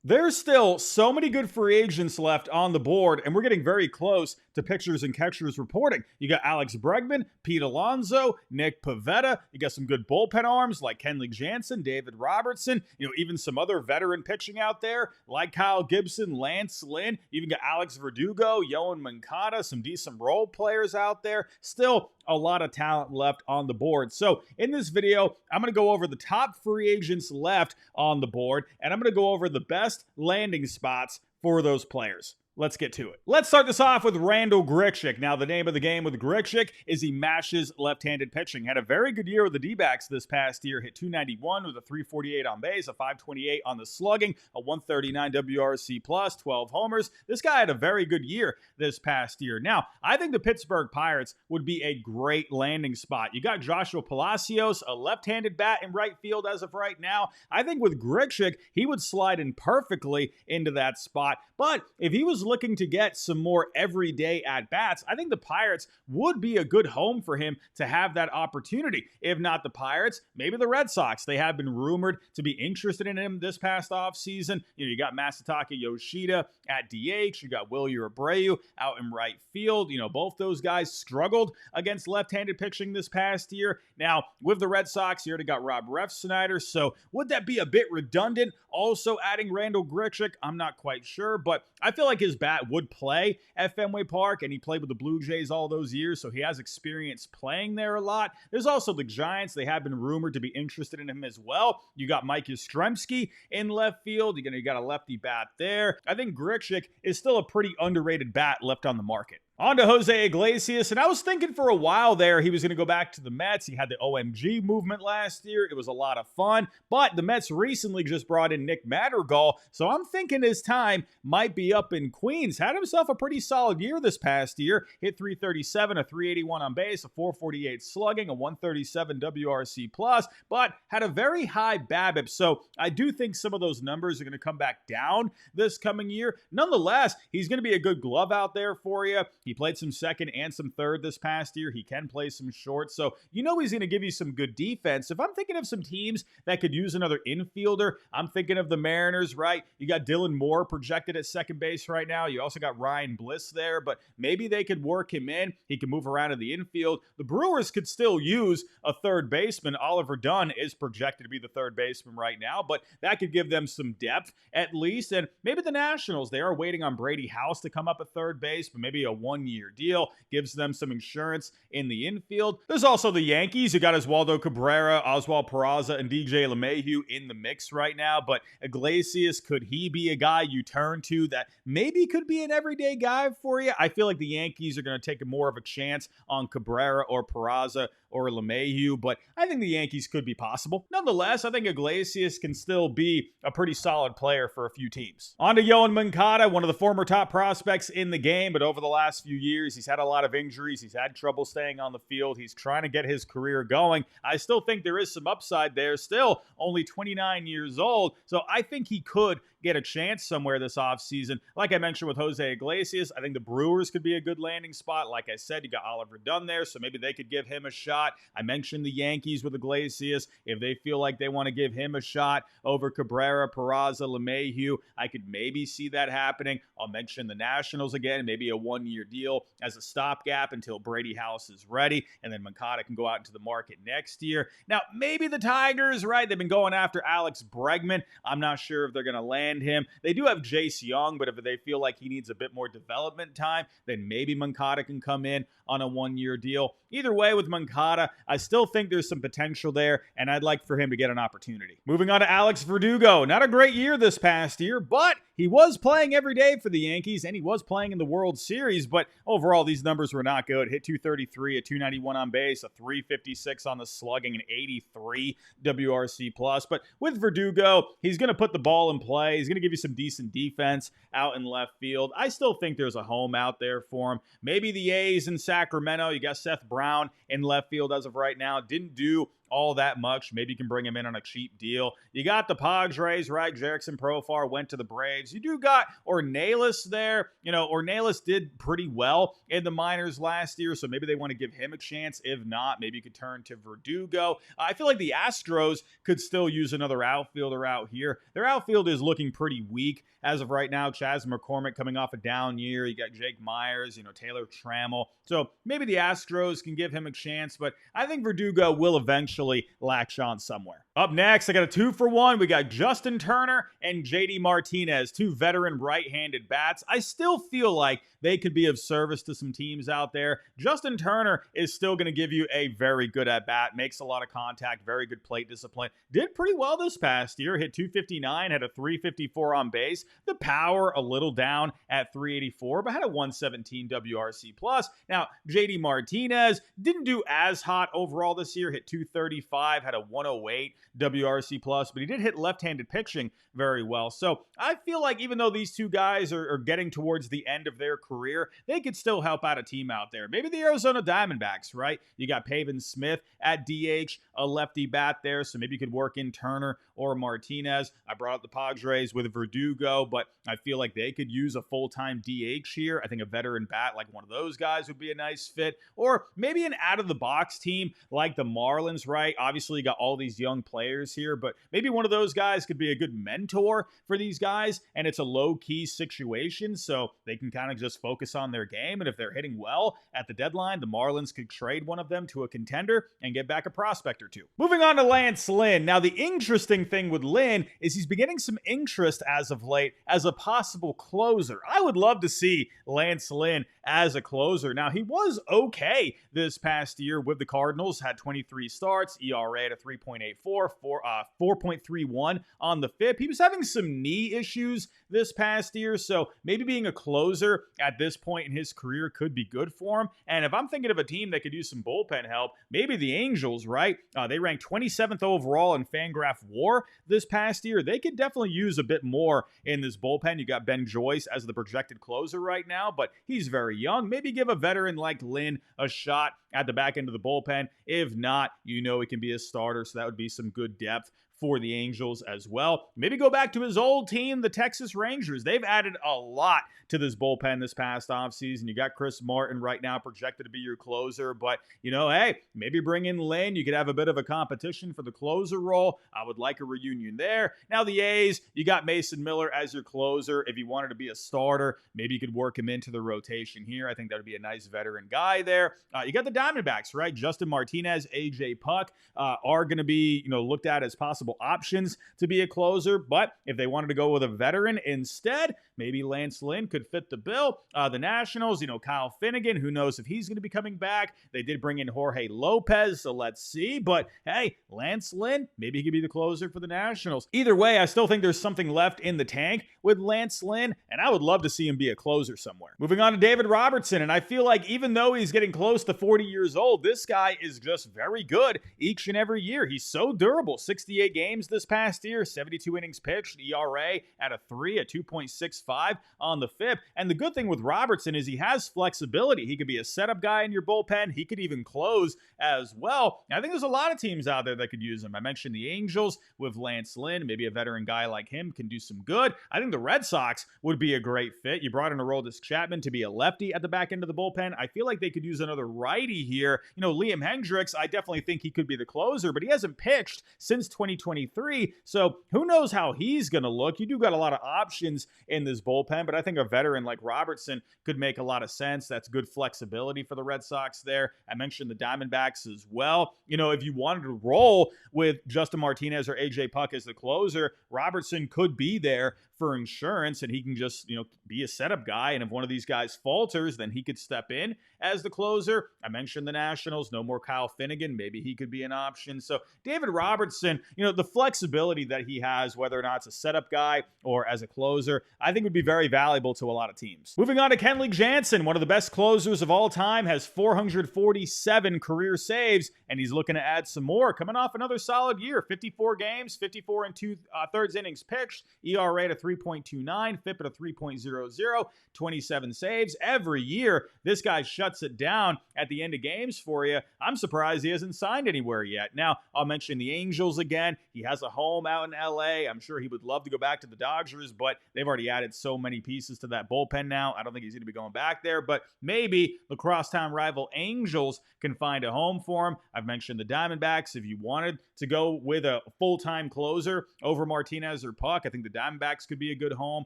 There's still so many good free agents left on the board, and we're getting very close to pitchers and catchers reporting. You got Alex Bregman, Pete Alonso, Nick Pivetta. You got some good bullpen arms like Kenley Jansen, David Robertson. Even some other veteran pitching out there like Kyle Gibson, Lance Lynn. You even got Alex Verdugo, Yoan Moncada, some decent role players out there. Still a lot of talent left on the board. So in this video, I'm going to go over the top free agents left on the board, and I'm going to go over the best landing spots for those players. Let's get to it. Let's start this off with Randall Grichuk. Now, the name of the game with Grichuk is he mashes left-handed pitching. Had a very good year with the D-backs this past year. Hit .291 with a .348 on base, a .528 on the slugging, a .139 WRC plus, 12 homers. This guy had a very good year this past year. Now, I think the Pittsburgh Pirates would be a great landing spot. You got Joshua Palacios, a left-handed bat in right field as of right now. I think with Grichuk, he would slide in perfectly into that spot. But if he was looking to get some more everyday at-bats, I think the Pirates would be a good home for him to have that opportunity. If not the Pirates, maybe the Red Sox. They have been rumored to be interested in him this past offseason. You got Masataka Yoshida at DH. You got Wilyer Abreu out in right field. Both those guys struggled against left-handed pitching this past year. Now, with the Red Sox, you already got Rob Refsnyder, so would that be a bit redundant? Also adding Randall Grichuk? I'm not quite sure, but I feel like his bat would play at Fenway Park, and he played with the Blue Jays all those years, so he has experience playing there a lot. There's also the Giants. They have been rumored to be interested in him as well. You got Mike Yastrzemski in left field. You got a lefty bat there. I think Grichuk is still a pretty underrated bat left on the market. On to Jose Iglesias, and I was thinking for a while there he was going to go back to the Mets. He had the OMG movement last year. It was a lot of fun, but the Mets recently just brought in Nick Madrigal, so I'm thinking his time might be up in Queens. Had himself a pretty solid year this past year. Hit .337, a .381 on base, a .448 slugging, a .137 WRC plus, but had a very high BABIP, so I do think some of those numbers are going to come back down this coming year. Nonetheless, he's going to be a good glove out there for you. He played some second and some third this past year. He can play some short, so he's going to give you some good defense. If I'm thinking of some teams that could use another infielder, I'm thinking of the Mariners, right? You got Dylan Moore projected at second base right now. You also got Ryan Bliss there, but maybe they could work him in. He can move around in the infield. The Brewers could still use a third baseman. Oliver Dunn is projected to be the third baseman right now, but that could give them some depth at least. And maybe the Nationals, they are waiting on Brady House to come up at third base, but maybe a one-year deal gives them some insurance in the infield. There's also the Yankees. You got Oswaldo Cabrera, Oswald Peraza, and DJ LeMahieu in the mix right now, but Iglesias, could he be a guy you turn to that maybe could be an everyday guy for you? I feel like the Yankees are going to take more of a chance on Cabrera or Peraza or LeMahieu, but I think the Yankees could be possible. Nonetheless, I think Iglesias can still be a pretty solid player for a few teams. On to Yoan Moncada, one of the former top prospects in the game, but over the last few years, he's had a lot of injuries. He's had trouble staying on the field. He's trying to get his career going. I still think there is some upside there. Still only 29 years old, so I think he could get a chance somewhere this offseason. Like I mentioned with Jose Iglesias, I think the Brewers could be a good landing spot. Like I said, you got Oliver Dunn there, so maybe they could give him a shot. I mentioned the Yankees with Iglesias. If they feel like they want to give him a shot over Cabrera, Peraza, LeMahieu, I could maybe see that happening. I'll mention the Nationals again, maybe a one-year deal as a stopgap until Brady House is ready, and then Moncada can go out into the market next year. Now, maybe the Tigers, right? They've been going after Alex Bregman. I'm not sure if they're going to land him. They do have Jace Young, but if they feel like he needs a bit more development time, then maybe Moncada can come in on a one-year deal. Either way, with Moncada, I still think there's some potential there, and I'd like for him to get an opportunity. Moving on to Alex Verdugo. Not a great year this past year, but he was playing every day for the Yankees, and he was playing in the World Series, but overall, these numbers were not good. Hit .233, a .291 on base, a .356 on the slugging, an .83 WRC plus. But with Verdugo, he's going to put the ball in play. He's going to give you some decent defense out in left field. I still think there's a home out there for him. Maybe the A's in Sacramento. You got Seth Brown in left field as of right now. Didn't do all that much. Maybe you can bring him in on a cheap deal. You got the Padres, right? Jerickson Profar went to the Braves. You do got Ornelas there. Ornelas did pretty well in the minors last year, so maybe they want to give him a chance. If not, maybe you could turn to Verdugo. I feel like the Astros could still use another outfielder out here. Their outfield is looking pretty weak as of right now. Chas McCormick coming off a down year. You got Jake Myers, Taylor Trammell. So maybe the Astros can give him a chance, but I think Verdugo will eventually latch on somewhere. Up next, I got a 2-for-1. We got Justin Turner and JD Martinez, two veteran right-handed bats. I still feel like they could be of service to some teams out there. Justin Turner is still going to give you a very good at-bat, makes a lot of contact, very good plate discipline. Did pretty well this past year, hit 259, had a 354 on base. The power a little down at 384, but had a 117 WRC+. Now, JD Martinez didn't do as hot overall this year, hit 235, had a 108 WRC+, but he did hit left-handed pitching very well. So I feel like even though these two guys are getting towards the end of their career, they could still help out a team out there. Maybe the Arizona Diamondbacks, right? You got Pavin Smith at DH, a lefty bat there, so maybe you could work in Turner or Martinez. I brought up the Padres with Verdugo, but I feel like they could use a full-time DH here. I think a veteran bat like one of those guys would be a nice fit, or maybe an out-of-the-box team like the Marlins, right? Obviously, you got all these young players here, but maybe one of those guys could be a good mentor for these guys, and it's a low-key situation, so they can kind of just focus on their game, and if they're hitting well at the deadline, the Marlins could trade one of them to a contender and get back a prospect or two. Moving on to Lance Lynn. Now, the interesting thing with Lynn is he's been getting some interest as of late as a possible closer. I would love to see Lance Lynn as a closer. Now, he was okay this past year with the Cardinals, had 23 starts, ERA at a 3.84, 4.31 on the FIP. He was having some knee issues this past year, so maybe being a closer at this point in his career could be good for him. And if I'm thinking of a team that could use some bullpen help, maybe the Angels, right? They ranked 27th overall in Fangraph WAR this past year. They could definitely use a bit more in this bullpen. You got Ben Joyce as the projected closer right now, but he's very young. Maybe give a veteran like Lynn a shot at the back end of the bullpen. If not, he can be a starter, so that would be some good depth for the Angels as well. Maybe go back to his old team, the Texas Rangers. They've added a lot to this bullpen this past offseason. You got Chris Martin right now projected to be your closer, but, hey, maybe bring in Lynn. You could have a bit of a competition for the closer role. I would like a reunion there. Now the A's, you got Mason Miller as your closer. If you wanted to be a starter, maybe you could work him into the rotation here. I think that would be a nice veteran guy there. You got the Diamondbacks, right? Justin Martinez, AJ Puck are going to be, looked at as possible options to be a closer, but if they wanted to go with a veteran instead, maybe Lance Lynn could fit the bill. The Nationals, Kyle Finnegan, who knows if he's going to be coming back. They did bring in Jorge Lopez, so let's see, but hey, Lance Lynn, maybe he could be the closer for the Nationals. Either way, I still think there's something left in the tank with Lance Lynn, and I would love to see him be a closer somewhere. Moving on to David Robertson, and I feel like even though he's getting close to 40 years old, this guy is just very good each and every year. He's so durable. 68 games this past year, 72 innings pitched, ERA at a 3, a 2.65 on the FIP. And the good thing with Robertson is he has flexibility. He could be a setup guy in your bullpen. He could even close as well. And I think there's a lot of teams out there that could use him. I mentioned the Angels with Lance Lynn. Maybe a veteran guy like him can do some good. I think the Red Sox would be a great fit. You brought in Aroldis Chapman to be a lefty at the back end of the bullpen. I feel like they could use another righty here. Liam Hendricks, I definitely think he could be the closer, but he hasn't pitched since 2023, so who knows how he's going to look. You do got a lot of options in this bullpen, but I think a veteran like Robertson could make a lot of sense. That's good flexibility for the Red Sox there. I mentioned the Diamondbacks as well. If you wanted to roll with Justin Martinez or AJ Puck as the closer, Robertson could be there for insurance, and he can just, be a setup guy. And if one of these guys falters, then he could step in as the closer. I mentioned the Nationals, no more Kyle Finnegan. Maybe he could be an option. So David Robertson, the flexibility that he has, whether or not it's a setup guy or as a closer, I think would be very valuable to a lot of teams. Moving on to Kenley Jansen, one of the best closers of all time, has 447 career saves, and he's looking to add some more. Coming off another solid year, 54 games, 54 and 2/3 innings pitched, ERA at 3.29, FIP at a 3.00, 27 saves. Every year, this guy shuts it down at the end of games for you. I'm surprised he hasn't signed anywhere yet. Now, I'll mention the Angels again. He has a home out in LA. I'm sure he would love to go back to the Dodgers, but they've already added so many pieces to that bullpen now. I don't think he's going to be going back there, but maybe the crosstown rival Angels can find a home for him. I've mentioned the Diamondbacks. If you wanted to go with a full-time closer over Martinez or Puck, I think the Diamondbacks could be a good home.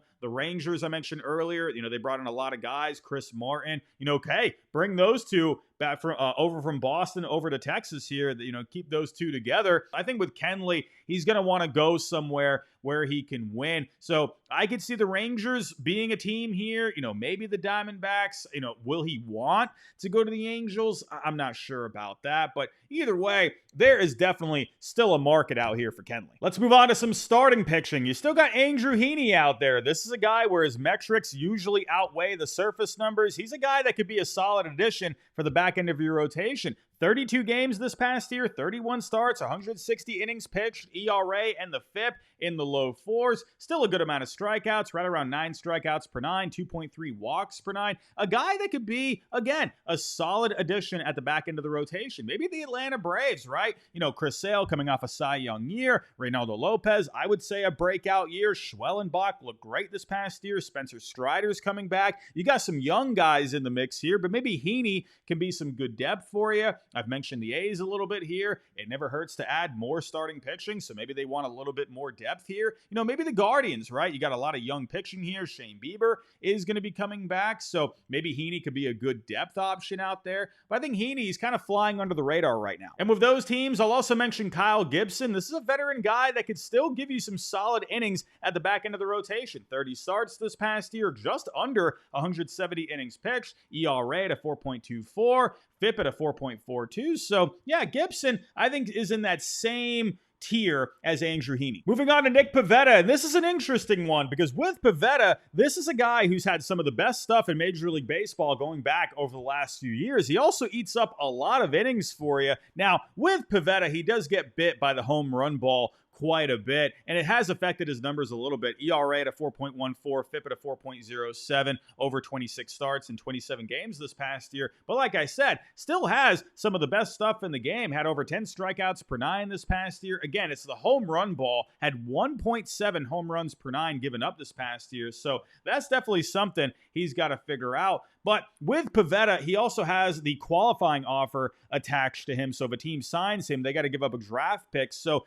The Rangers I mentioned earlier, they brought in a lot of guys. Chris Martin, okay, bring those two back from over from Boston over to Texas here. Keep those two together. I think with Kenley, he's going to want to go somewhere where he can win. So I could see the Rangers being a team here. Maybe the Diamondbacks. Will he want to go to the Angels? I'm not sure about that. But either way, there is definitely still a market out here for Kenley. Let's move on to some starting pitching. You still got Andrew Heaney out there. This is a guy where his metrics usually outweigh the surface numbers. He's a guy that could be a solid addition for the back end of your rotation. 32 games this past year, 31 starts, 160 innings pitched, ERA and the FIP in the low fours. Still a good amount of strikeouts, right around 9 strikeouts per 9, 2.3 walks per 9. A guy that could be, again, a solid addition at the back end of the rotation. Maybe the Atlanta Braves, right? Chris Sale coming off a Cy Young year. Reynaldo Lopez, I would say a breakout year. Schwellenbach looked great this past year. Spencer Strider's coming back. You got some young guys in the mix here, but maybe Heaney can be some good depth for you. I've mentioned the A's a little bit here. It never hurts to add more starting pitching, so maybe they want a little bit more depth here. Maybe the Guardians, right? You got a lot of young pitching here. Shane Bieber is going to be coming back, so maybe Heaney could be a good depth option out there. But I think Heaney's kind of flying under the radar right now. And with those teams, I'll also mention Kyle Gibson. This is a veteran guy that could still give you some solid innings at the back end of the rotation. 30 starts this past year, just under 170 innings pitched, ERA at a 4.24, FIP at a 4.42. So, yeah, Gibson, I think, is in that same tier as Andrew Heaney. Moving on to Nick Pivetta, and this is an interesting one because with Pivetta, this is a guy who's had some of the best stuff in Major League Baseball going back over the last few years. He also eats up a lot of innings for you. Now, with Pivetta, he does get bit by the home run ball quite a bit, and it has affected his numbers a little bit. ERA at a 4.14, FIP at a 4.07, over 26 starts in 27 games this past year. But like I said, still has some of the best stuff in the game. Had over 10 strikeouts per 9 this past year. Again, it's the home run ball. Had 1.7 home runs per 9 given up this past year. So that's definitely something he's got to figure out. But with Pivetta, he also has the qualifying offer attached to him. So if a team signs him, they got to give up a draft pick. So,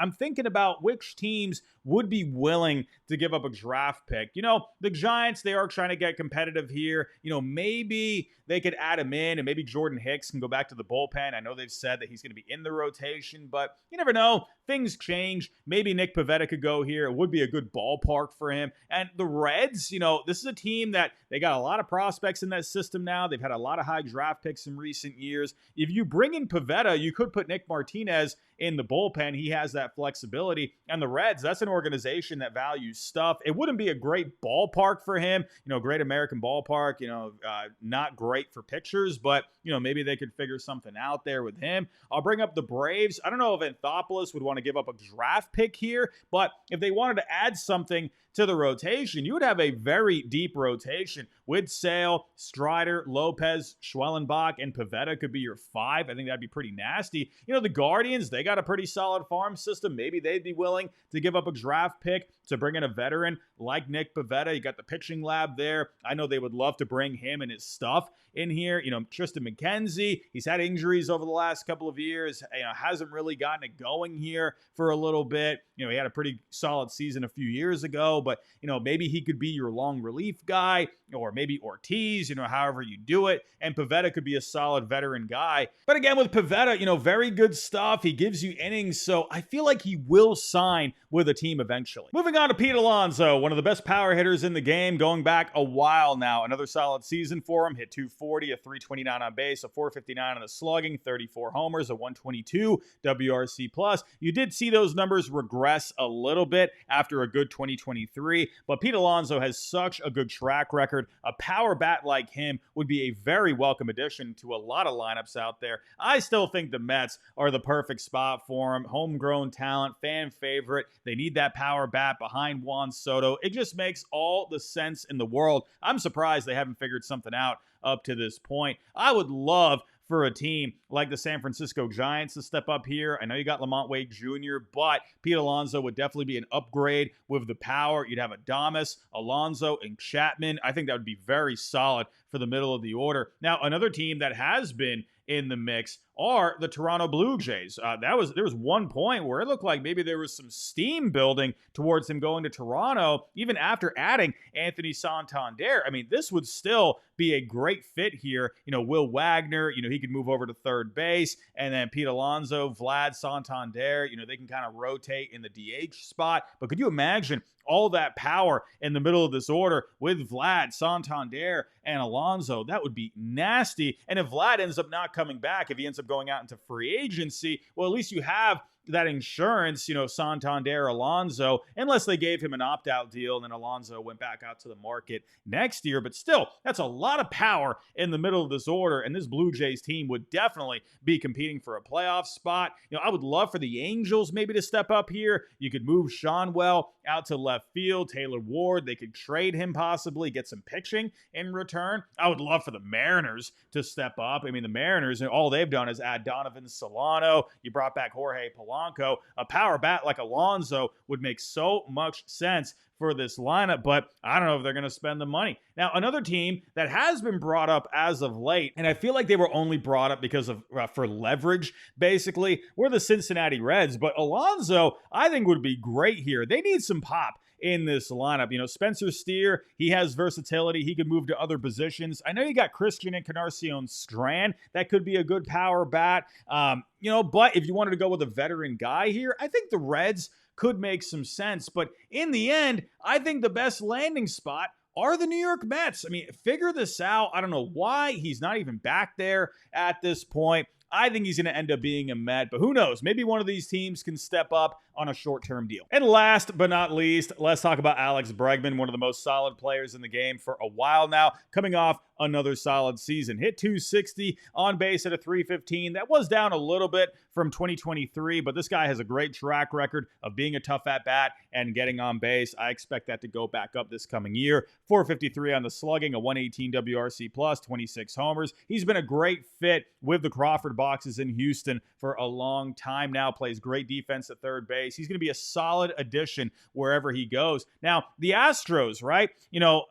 I'm thinking about which teams would be willing to give up a draft pick. The Giants, they are trying to get competitive here. Maybe they could add him in, and maybe Jordan Hicks can go back to the bullpen. I know they've said that he's going to be in the rotation, but you never know. Things change. Maybe Nick Pivetta could go here. It would be a good ballpark for him. And the Reds, this is a team that they got a lot of prospects in that system now. They've had a lot of high draft picks in recent years. If you bring in Pivetta, you could put Nick Martinez in the bullpen. He has that flexibility. And the Reds, that's an organization that values stuff. It wouldn't be a great ballpark for him, great American ballpark, not great for pitchers, but, maybe they could figure something out there with him. I'll bring up the Braves. I don't know if Anthopoulos would want to give up a draft pick here, but if they wanted to add something to the rotation, you would have a very deep rotation with Sale, Strider, Lopez, Schwellenbach, and Pivetta could be your 5. I think that'd be pretty nasty. The Guardians, they got a pretty solid farm system. Maybe they'd be willing to give up a draft pick to bring in a veteran like Nick Pivetta. You got the pitching lab there. I know they would love to bring him and his stuff in here. Tristan McKenzie, he's had injuries over the last couple of years. Hasn't really gotten it going here for a little bit. He had a pretty solid season a few years ago, but, maybe he could be your long relief guy, or maybe Ortiz, however you do it. And Pivetta could be a solid veteran guy. But again, with Pivetta, very good stuff. He gives you innings, so I feel like he will sign with a team eventually. Moving on to Pete Alonso, one of the best power hitters in the game, going back a while now. Another solid season for him. Hit 240, a 329 on base, a 459 on the slugging, 34 homers, a 122 WRC+. You did see those numbers regress a little bit after a good 2023, but Pete Alonso has such a good track record. A power bat like him would be a very welcome addition to a lot of lineups out there. I still think the Mets are the perfect spot for him. Homegrown talent, fan favorite. They need that power bat behind Juan Soto. It just makes all the sense in the world. I'm surprised they haven't figured something out up to this point. I would love for a team like the San Francisco Giants to step up here. I know you got Lamont Wade Jr., but Pete Alonso would definitely be an upgrade with the power. You'd have Adames, Alonso, and Chapman. I think that would be very solid for the middle of the order. Now, another team that has been in the mix are the Toronto Blue Jays. There was one point where it looked like maybe there was some steam building towards him going to Toronto, even after adding Anthony Santander. I mean, this would still be a great fit here. Will Wagner, he could move over to third base, and then Pete Alonso, Vlad, Santander, they can kind of rotate in the DH spot. But could you imagine all that power in the middle of this order with Vlad, Santander, and Alonso? That would be nasty. And if Vlad ends up not coming back, if he ends up going out into free agency, well, at least you have that insurance, Santander, Alonso, unless they gave him an opt-out deal and then Alonso went back out to the market next year. But still, that's a lot of power in the middle of this order, and this Blue Jays team would definitely be competing for a playoff spot. I would love for the Angels maybe to step up here. You could move Seanwell out to left field, Taylor Ward. They could trade him possibly, get some pitching in return. I would love for the Mariners to step up. I mean, the Mariners, all they've done is add Donovan Solano. You brought back Jorge Polanco. A power bat like Alonso would make so much sense for this lineup, but I don't know if they're going to spend the money. Now, another team that has been brought up as of late, and I feel like they were only brought up because of for leverage, basically, were the Cincinnati Reds. But Alonso, I think, would be great here. They need some pop in this lineup. Spencer Steer, he has versatility. He could move to other positions. I know you got Christian Encarnacion Strand. That could be a good power bat. But if you wanted to go with a veteran guy here, I think the Reds could make some sense. But in the end, I think the best landing spot are the New York Mets. I mean, figure this out. I don't know why he's not even back there at this point. I think he's going to end up being a Met, but who knows? Maybe one of these teams can step up on a short-term deal. And last but not least, let's talk about Alex Bregman, one of the most solid players in the game for a while now, coming off another solid season. Hit 260, on base at a 315. That was down a little bit from 2023, but this guy has a great track record of being a tough at-bat and getting on base. I expect that to go back up this coming year. 453 on the slugging, a 118 WRC+, 26 homers. He's been a great fit with the Crawford boxes in Houston for a long time now. Plays great defense at third base. He's going to be a solid addition wherever he goes. Now, the Astros, right?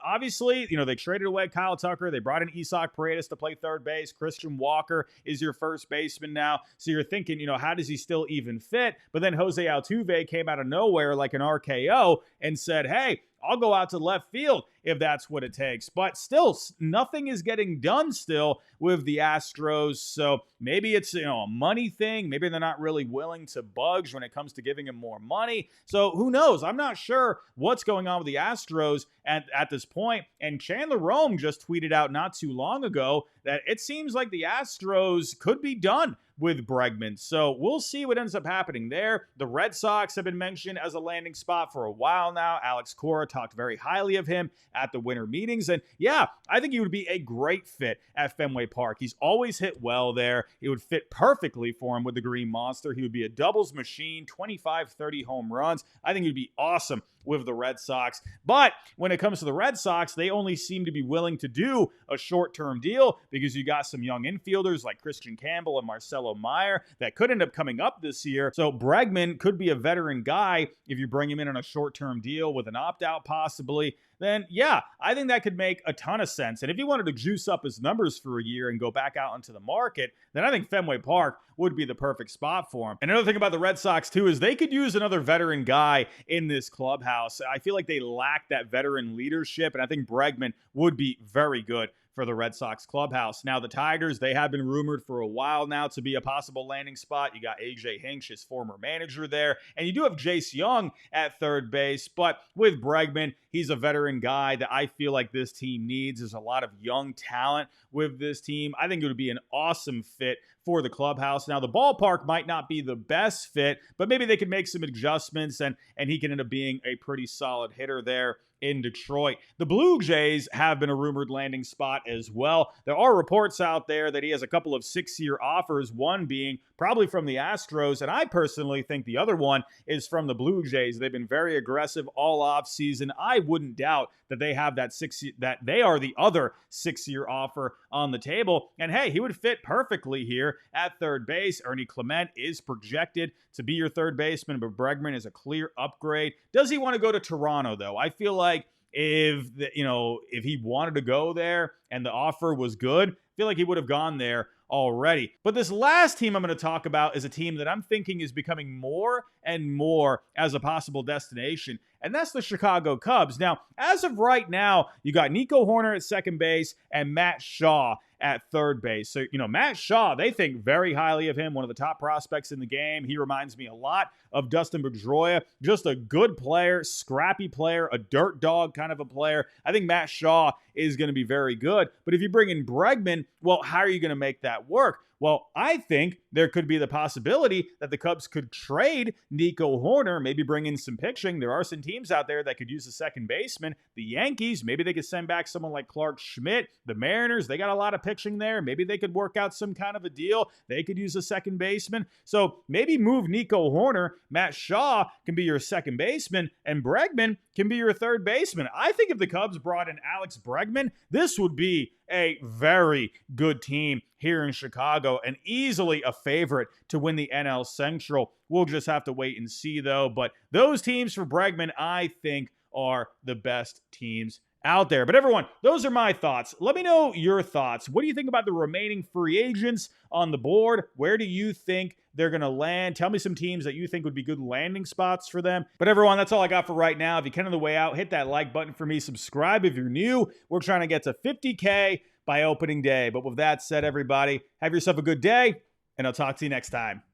Obviously, they traded away Kyle Tucker. They brought in Isaac Paredes to play third base. Christian Walker is your first baseman now. So you're thinking, how does he still even fit? But then Jose Altuve came out of nowhere like an RKO and said, hey, I'll go out to left field if that's what it takes. But still, nothing is getting done still with the Astros. So maybe it's a money thing. Maybe they're not really willing to budge when it comes to giving him more money. So who knows? I'm not sure what's going on with the Astros at this point. And Chandler Rome just tweeted out not too long ago that it seems like the Astros could be done with Bregman. So we'll see what ends up happening there. The Red Sox have been mentioned as a landing spot for a while now. Alex Cora talked very highly of him at the winter meetings. And yeah, I think he would be a great fit at Fenway Park. He's always hit well there. It would fit perfectly for him with the Green Monster. He would be a doubles machine, 25, 30 home runs. I think he'd be awesome with the Red Sox. But when it comes to the Red Sox, they only seem to be willing to do a short-term deal because you got some young infielders like Christian Campbell and Marcelo Meyer that could end up coming up this year. So Bregman could be a veteran guy if you bring him in on a short-term deal with an opt-out possibly. Then yeah, I think that could make a ton of sense. And if he wanted to juice up his numbers for a year and go back out into the market, then I think Fenway Park would be the perfect spot for him. And another thing about the Red Sox too is they could use another veteran guy in this clubhouse. I feel like they lack that veteran leadership, and I think Bregman would be very good for the Red Sox clubhouse. Now, the Tigers, they have been rumored for a while now to be a possible landing spot. You got AJ Hinch, his former manager there, and you do have Jace Young at third base, but with Bregman, he's a veteran guy that I feel like this team needs. There's a lot of young talent with this team. I think it would be an awesome fit for the clubhouse. Now, the ballpark might not be the best fit, but maybe they can make some adjustments and he can end up being a pretty solid hitter there in Detroit. The Blue Jays have been a rumored landing spot as well. There are reports out there that he has a couple of 6-year offers, one being probably from the Astros, and I personally think the other one is from the Blue Jays. They've been very aggressive all off season. I wouldn't doubt that they have that they are the other 6-year offer on the table. And hey, he would fit perfectly here at third base. Ernie Clement is projected to be your third baseman, but Bregman is a clear upgrade. Does he want to go to Toronto though? I feel like if he wanted to go there and the offer was good, I feel like he would have gone there already. But this last team I'm going to talk about is a team that I'm thinking is becoming more and more as a possible destination, and that's the Chicago Cubs. Now, as of right now, you got Nico Hoerner at second base and Matt Shaw at third base. So, Matt Shaw, they think very highly of him, one of the top prospects in the game. He reminds me a lot of Dustin Pedroia, just a good player, scrappy player, a dirt dog kind of a player. I think Matt Shaw is going to be very good. But if you bring in Bregman, well, how are you going to make that work? Well, I think there could be the possibility that the Cubs could trade Nico Hoerner, maybe bring in some pitching. There are some teams out there that could use a second baseman. The Yankees, maybe they could send back someone like Clark Schmidt. The Mariners, they got a lot of pitching there. Maybe they could work out some kind of a deal. They could use a second baseman. So maybe move Nico Hoerner. Matt Shaw can be your second baseman, and Bregman can be your third baseman. I think if the Cubs brought in Alex Bregman, this would be a very good team here in Chicago and easily a favorite to win the NL Central. We'll just have to wait and see, though. But those teams for Bregman, I think, are the best teams out there. But everyone, those are my thoughts. Let me know your thoughts. What do you think about the remaining free agents on the board? Where do you think they're going to land? Tell me some teams that you think would be good landing spots for them. But everyone, that's all I got for right now. If you can on the way out, hit that like button for me. Subscribe if you're new. We're trying to get to 50K by opening day. But with that said, everybody, have yourself a good day, and I'll talk to you next time.